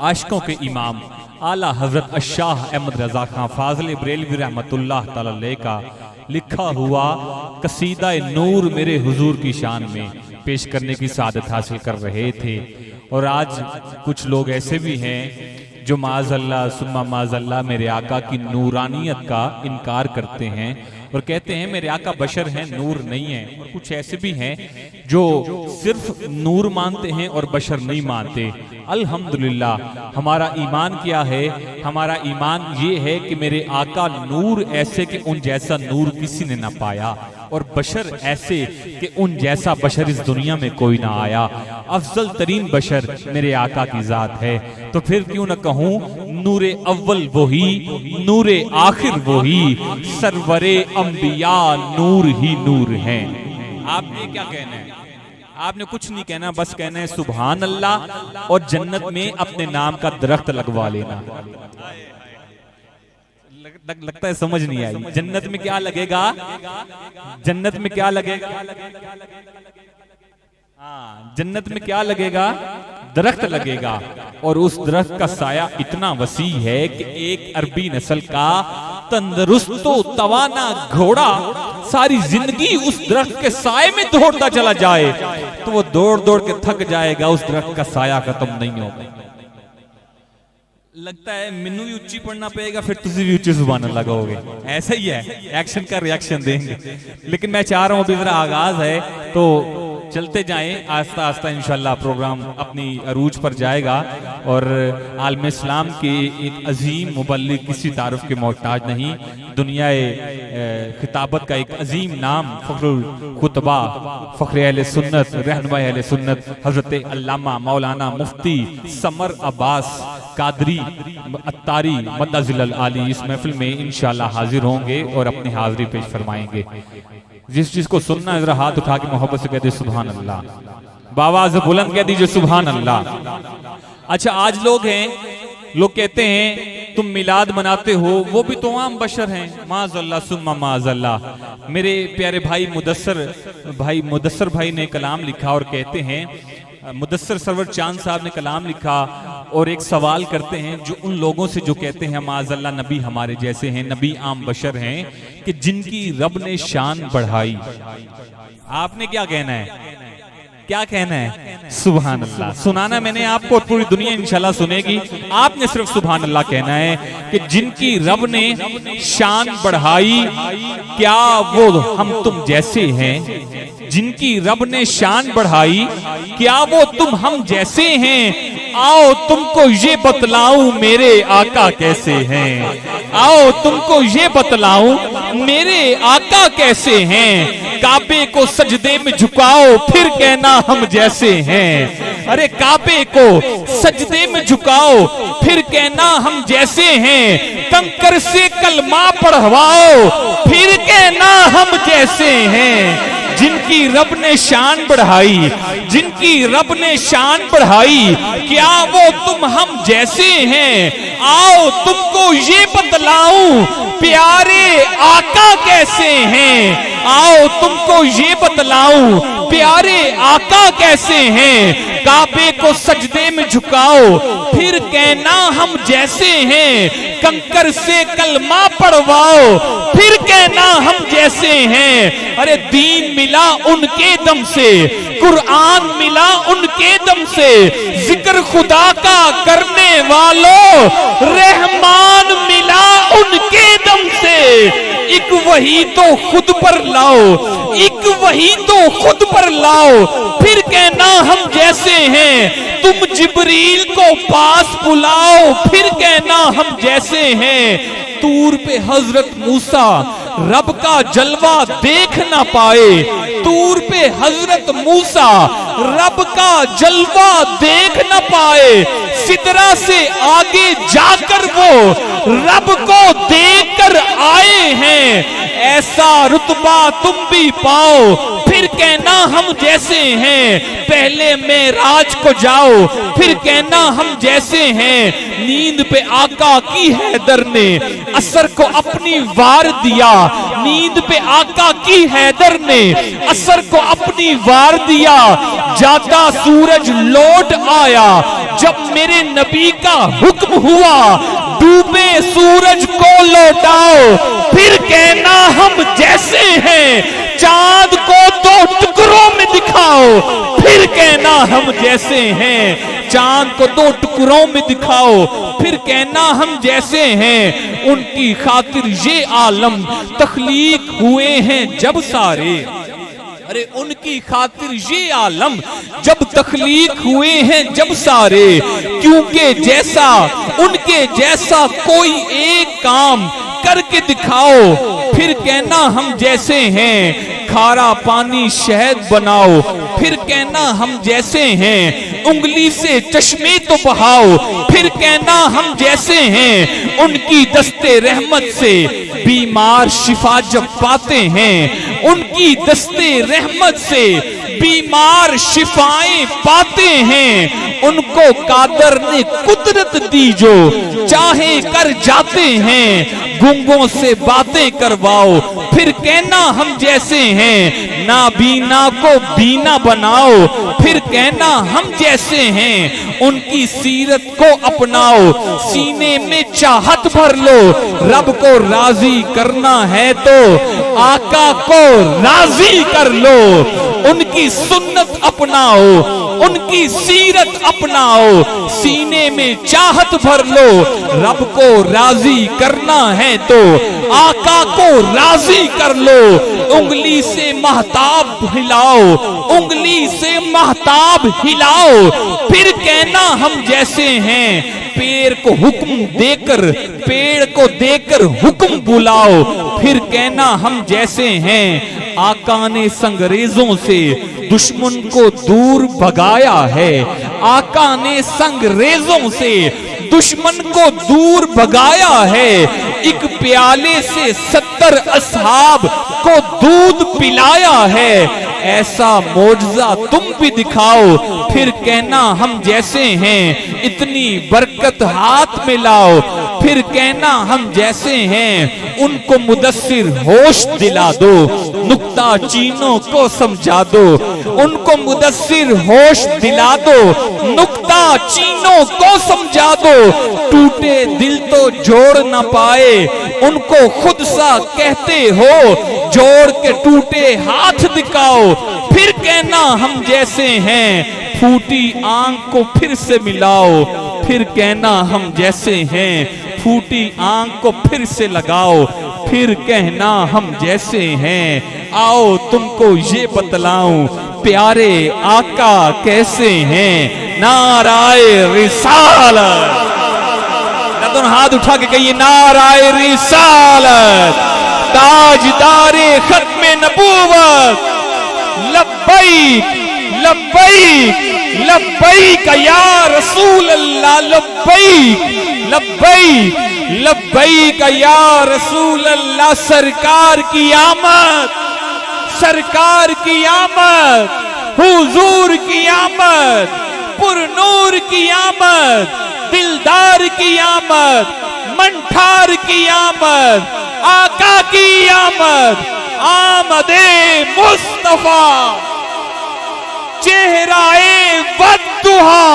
आशिकों के इमाम आला हजरत शाह अहमद रजा खां फाजल बरेलवी रहमतुल्लाह ताला अलैह का लिखा हुआ कसीदा नूर मेरे हुजूर की शान में पेश करने की सादत हासिल कर रहे थे। और आज कुछ लोग ऐसे भी हैं जो माज़अल्लाह सुम्मा माज़अल्लाह मेरे आका की नूरानियत का इनकार करते हैं और कहते हैं मेरे आका बशर हैं, नूर नहीं है। और कुछ ऐसे भी हैं जो सिर्फ नूर मानते हैं और बशर नहीं मानते। अल्हम्दुलिल्लाह हमारा ईमान क्या है? हमारा ईमान ये है कि मेरे आका नूर ऐसे कि उन जैसा नूर किसी ने ना पाया और बशर ऐसे कि उन जैसा बशर इस दुनिया में कोई ना आया। अफजल तरीन बशर मेरे आका की जात है, तो फिर क्यों न कहूँ नूरे अव्वल वही, नूरे आखिर वही, सरवरे अंबिया नूर ही नूर हैं। आपने क्या कहना है? आपने कुछ नहीं कहना, बस कहना है सुभान अल्लाह और जन्नत में अपने नाम का दरख्त लगवा लेना। लगता है समझ नहीं आई। जन्नत में क्या लगेगा? जन्नत में क्या लगेगा? हाँ, जन्नत में क्या लगेगा? दरख्त लगेगा। और उस दरख्त का साया इतना वसी है कि एक अरबी नस्ल का तंदुरुस्तो तवाना घोड़ा सारी जिंदगी उस दरख्त के साए में दौड़ता चला जाए तो वो दौड़ दौड़ के थक जाएगा, उस दरख्त का साया खत्म नहीं होगा। लगता है मैनू भी उच्ची पढ़ना पड़ेगा, फिर तुझे भी उच्ची जुबान लगाओगे। ऐसा ही है, एक्शन का रिएक्शन देंगे। लेकिन मैं चाह रहा हूं अभी जरा आगाज है तो चलते जाएं आस्ता आस्ता, इंशाल्लाह प्रोग्राम अपनी अरूज पर जाएगा। और आलम इस्लाम के एक अजीम मुबल्लिग किसी तारुफ के मोहताज नहीं, दुनियाए खिताबत का एक अजीम नाम फखरुल खुतबा, फखरे अहले सुन्नत, रहनुमाए अहले सुन्नत हजरत अल्लामा मौलाना मुफ्ती समर अब्बास कादरी अत्तारी मद्दाजिल आली इस महफिल में इंशाल्लाह हाजिर होंगे और अपनी हाजिरी पेश फरमाएंगे। जिस चीज को सुनना है जरा हाथ उठा के मोहब्बत से कह दे सुभान अल्लाह, बावाज़ बुलंद कह दीजिए सुभान अल्लाह। अच्छा, आज लोग हैं, लोग कहते हैं तुम मिलाद मनाते हो, वो भी तो आम बशर हैं। माज़अल्लाह सुम्मा माज़अल्लाह। मेरे प्यारे भाई मुदस्सर भाई ने कलाम लिखा और कहते हैं, मुदस्सर सरवर चांद साहब ने कलाम लिखा और एक सवाल करते हैं जो उन लोगों से जो कहते हैं माज़अल्लाह नबी हमारे जैसे हैं, नबी आम बशर हैं, कि जिनकी रब ने शान बढ़ाई। आपने क्या कहना है? क्या कहना है? सुभान अल्लाह। सुनाना मैंने आपको, पूरी दुनिया इंशाल्लाह सुनेगी। आपने सिर्फ सुभान अल्लाह कहना है कि जिनकी रब ने शान बढ़ाई, क्या वो हम तुम जैसे हैं? जिनकी रब ने शान बढ़ाई, क्या वो तुम हम जैसे हैं? आओ तुमको ये बतलाऊं मेरे आका कैसे हैं। आओ तुमको ये बतलाऊं मेरे आका कैसे हैं। काबे को सजदे में झुकाओ फिर कहना हम जैसे हैं। अरे काबे को सजदे में झुकाओ फिर कहना हम जैसे हैं। कंकर से कलमा पढ़वाओ फिर कहना हम जैसे हैं। जिनकी रब ने शान बढ़ाई, जिनकी रब ने शान बढ़ाई, क्या वो तुम हम जैसे हैं। आओ तुमको ये बतलाऊं प्यारे आका कैसे हैं। आओ तुमको ये बतलाऊं प्यारे आका कैसे हैं। काबे को सजदे में झुकाओ फिर कहना हम जैसे हैं। कंकर से कलमा पढ़वाओ फिर कहना हम जैसे हैं। अरे दीन मिला उनके दम से, कुरान मिला उनके दम से। जिक्र खुदा का करने वालों रहमान मिला उनके दम से। एक वही तो खुद पर लाओ, एक वही तो खुद पर लाओ फिर कहना हम जैसे हैं। तुम जिब्रील को पास बुलाओ फिर कहना हम जैसे हैं। तूर पे हजरत मूसा रब का जलवा देख ना पाए। तूर पे हजरत मूसा रब का जलवा देख ना पाए। सिदरा से आगे जाकर वो रब को देख कर आए हैं। ऐसा रुतबा तुम भी पाओ फिर कहना हम जैसे हैं। पहले मेराज को जाओ फिर कहना हम जैसे हैं। नींद पे आका की हैदर ने असर को अपनी वार दिया। नींद पे आका की हैदर ने असर को अपनी वार दिया। जाता सूरज लौट आया, जब मेरे नबी का हुक्म हुआ, डूबे सूरज को लौटाओ, फिर कहना हम जैसे हैं, चांद को दो टुकड़ों में दिखाओ, फिर कहना हम जैसे हैं, चांद को दो टुकड़ों में दिखाओ, फिर कहना हम जैसे हैं। उनकी खातिर ये आलम तख्लीक हुए हैं जब सारे, अरे उनकी खातिर ये आलम जब तख्लीक हुए हैं जब सारे, क्योंकि जैसा उनके जैसा कोई एक काम करके दिखाओ, फिर कहना हम जैसे हैं, खारा पानी शहद बनाओ, फिर कहना हम जैसे हैं, उंगली से चश्मे तो बहाओ, फिर कहना हम जैसे हैं। उनकी दस्ते रहमत से बीमार शिफा जब पाते हैं, उनकी दस्ते रहमत से बीमार शिफाएं पाते हैं। उनको कादर ने कुदरत दी जो चाहे कर जाते हैं, गूंगों से बातें करवाओ, फिर कहना हम जैसे हैं, ना बीना को बीना बनाओ, फिर कहना हम जैसे हैं। उनकी सीरत को अपनाओ, सीने में चाहत भर लो, रब को राजी करना है तो आका को राजी कर लो। उनकी सुन्नत अपनाओ, उनकी सीरत अपनाओ, सीने में चाहत भर लो, रब को राजी करना है तो आका को राजी कर लो। उंगली से महताब हिलाओ, उंगली से महताब हिलाओ, फिर कहना हम जैसे हैं। पेड़ को हुक्म देकर, पेड़ को देकर हुक्म बुलाओ, फिर कहना हम जैसे हैं। आका ने संगरेजों से दुश्मन को दूर भगाया है, आका ने संगरेजों से दुश्मन को दूर भगाया है। एक प्याले से 70 असहाब को दूध पिलाया है। ऐसा मौजज़ा तुम भी दिखाओ, फिर कहना हम जैसे हैं। इतनी बरकत हाथ में लाओ, फिर कहना हम जैसे हैं। उनको मुदस्सिर होश दिला दो, नुक्ता चीनों को समझा दो। उनको मुदस्सिर होश दिला दो, नुक्ता चीनों को समझा दो। टूटे दिल तो जोड़ न पाए, उनको खुद सा कहते हो, जोड़ के टूटे हाथ दिखाओ, फिर कहना हम जैसे हैं। फूटी आंख को फिर से मिलाओ, फिर कहना हम जैसे हैं। फूटी आंख को फिर से लगाओ, फिर कहना हम जैसे हैं। आओ तुमको ये बतलाऊं, प्यारे आका कैसे हैं। नाराए रिसालत, दोनों हाथ उठा के कहिए नाराए रिसालत, ताजदारे खत्मे नबूवत, लब्बैक लब्बैक लब्बैक या रसूल अल्लाह, लब्बैक लब्बैक लब्बैक या रसूल अल्लाह। सरकार की आमद, सरकार की आमद, हुजूर की आमद, पुरनूर की आमद, दिलदार की आमद, मंठार की आमद, आका की आमद, आमदे मुस्तफा, चेहराए वद्दुहा।